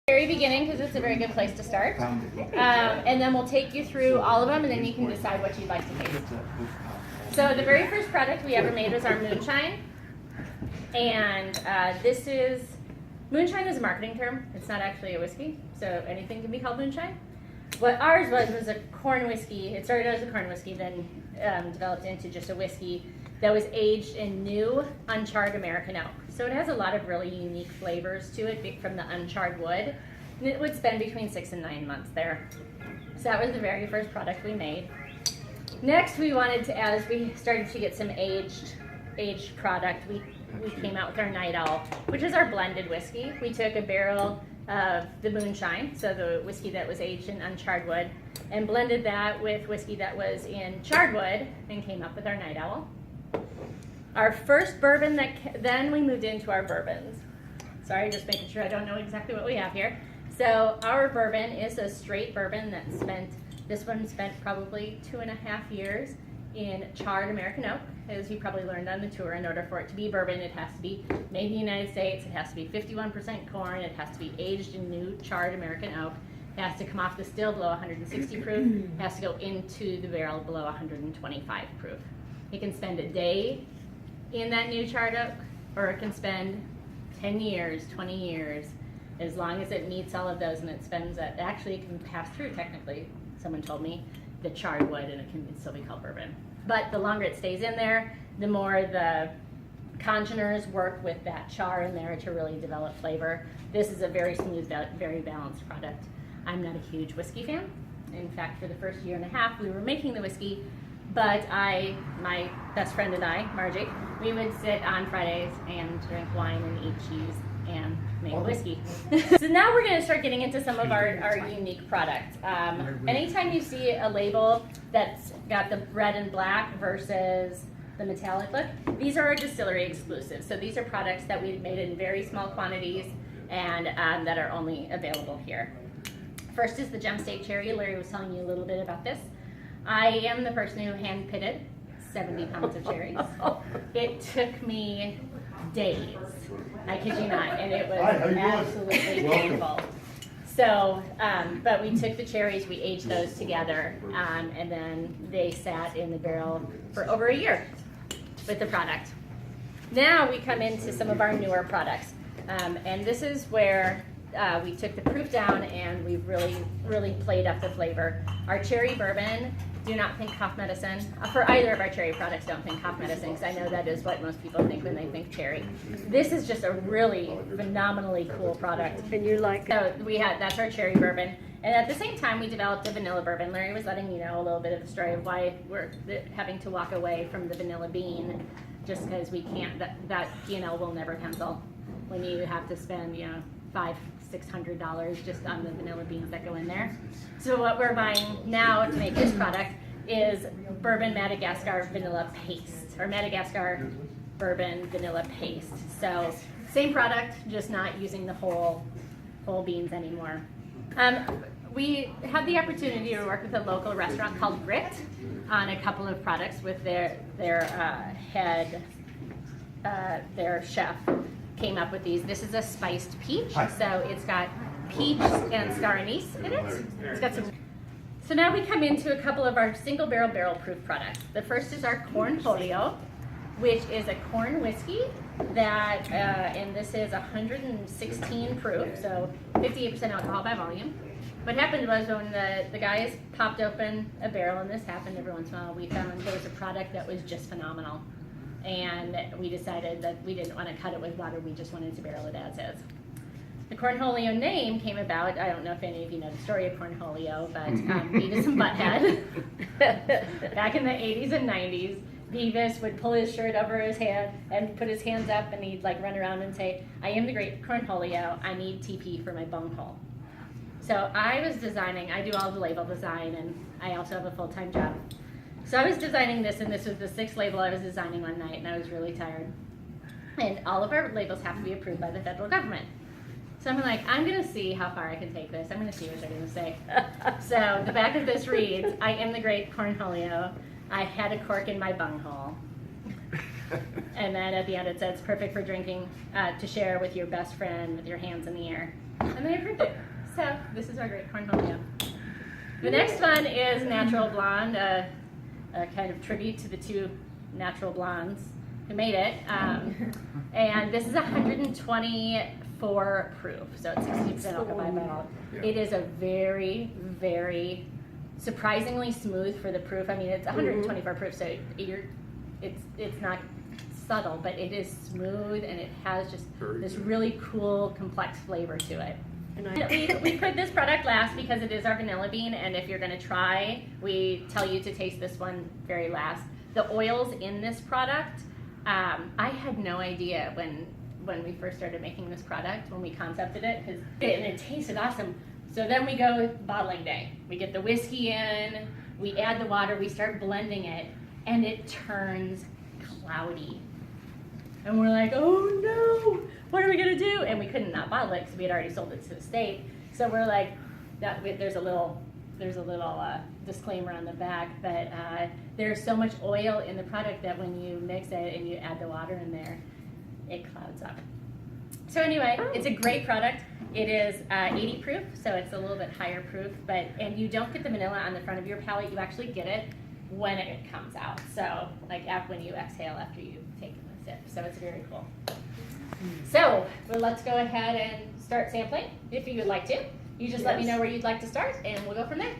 Very beginning, because it's a very good place to start. And then we'll take you through all of them, and then you can decide what you'd like to taste. So the very first product we ever made was our moonshine. And moonshine is a marketing term. It's not actually a whiskey, so anything can be called moonshine. What ours was a corn whiskey. It started as a corn whiskey, then developed into just a whiskey that was aged in new uncharred American oak. So it has a lot of really unique flavors to it from the uncharred wood. And it would spend between 6 and 9 months there. So that was the very first product we made. Next, we wanted to, as we started to get some aged product, we came out with our Night Owl, which is our blended whiskey. We took a barrel of the moonshine, so the whiskey that was aged in uncharred wood, and blended that with whiskey that was in charred wood, and came up with our Night Owl. Our first bourbon, then we moved into our bourbons. Sorry, just making sure I don't know exactly what we have here. So our bourbon is a straight bourbon this one spent probably 2.5 years in charred American oak. As you probably learned on the tour, in order for it to be bourbon, it has to be made in the United States, it has to be 51% corn, it has to be aged in new charred American oak, it has to come off the still below 160 proof, it has to go into the barrel below 125 proof. It can spend a day in that new charred oak, or it can spend 10 years, 20 years, as long as it meets all of those, and it actually it can pass through technically, someone told me, the charred wood, and it can still be called bourbon. But the longer it stays in there, the more the congeners work with that char in there to really develop flavor. This is a very smooth, very balanced product. I'm not a huge whiskey fan. In fact, for the first 1.5 years, we were making the whiskey, but my best friend and I, Margie, we would sit on Fridays and drink wine and eat cheese and make whiskey. So now we're going to start getting into some of our unique products. Anytime you see a label that's got the red and black versus the metallic look, these are our distillery exclusives. So these are products that we've made in very small quantities and that are only available here. First is the Gem State Cherry. Larry was telling you a little bit about this. I am the person who hand-pitted 70 pounds of cherries. It took me days, I kid you not, and it was absolutely painful. So, but we took the cherries, we aged those together, and then they sat in the barrel for over 1 year with the product. Now we come into some of our newer products, and this is where we took the proof down and we've really played up the flavor. Our cherry bourbon, do not think cough medicine. For either of our cherry products, don't think cough medicine, because I know that is what most people think when they think cherry. This is just a really phenomenally cool product. And you're like... So that's our cherry bourbon. And at the same time, we developed a vanilla bourbon. Larry was letting you know a little bit of the story of why we're having to walk away from the vanilla bean, just because we can't, that P&L will never pencil when you have to spend, $500-600 just on the vanilla beans that go in there. So what we're buying now to make this product is bourbon Madagascar vanilla paste, or Madagascar bourbon vanilla paste. So same product, just not using the whole beans anymore. We had the opportunity to work with a local restaurant called Grit on a couple of products with their chef came up with these. This is a spiced peach, so it's got peach and star anise in it. It's got some. So now we come into a couple of our single barrel proof products. The first is our Cornholio, which is a corn whiskey that, and this is 116 proof, so 58% alcohol by volume. What happened was when the guys popped open a barrel, and this happened every once in a while, we found there was a product that was just phenomenal. And we decided that we didn't want to cut it with water, we just wanted to barrel it as is. The Cornholio name came about, I don't know if any of you know the story of Cornholio, but Beavis and Butthead, back in the 80s and 90s, Beavis would pull his shirt over his head and put his hands up, and he'd run around and say, "I am the great Cornholio, I need TP for my bunghole." So I was designing, I do all the label design, and I also have a full-time job. So I was designing this, and this was the 6th label I was designing one night, and I was really tired. And all of our labels have to be approved by the federal government. So I'm like, I'm going to see how far I can take this. I'm going to see what they're going to say. So the back of this reads, "I am the great Cornholio. I had a cork in my bunghole." And then at the end it says, "Perfect for drinking, to share with your best friend with your hands in the air." and they approved it. So this is our great cornholio. The next one is Natural Blonde, a kind of tribute to the two natural blondes who made it. And this is 124 proof, so it's 60% alcohol by volume. It is a very, very surprisingly smooth for the proof. I mean, it's 124 proof, so it's not subtle, but it is smooth, and it has just this really cool, complex flavor to it. We put this product last because it is our vanilla bean, and if you're going to try, we tell you to taste this one very last. The oils in this product, I had no idea when we first started making this product, when we concepted it, and it tasted awesome. So then we go with bottling day. We get the whiskey in, we add the water, we start blending it, and it turns cloudy. And we're like, oh no, what are we gonna do? And we couldn't not bottle it because we had already sold it to the state. So we're like, there's a little disclaimer on the back, but there's so much oil in the product that when you mix it and you add the water in there, it clouds up. So anyway, it's a great product. It is 80 proof, so it's a little bit higher proof, and you don't get the vanilla on the front of your palate, you actually get it when it comes out. So like when you exhale after you've taken the sip. So it's very cool. So let's go ahead and start sampling if you would like to. You just let me know where you'd like to start, and we'll go from there.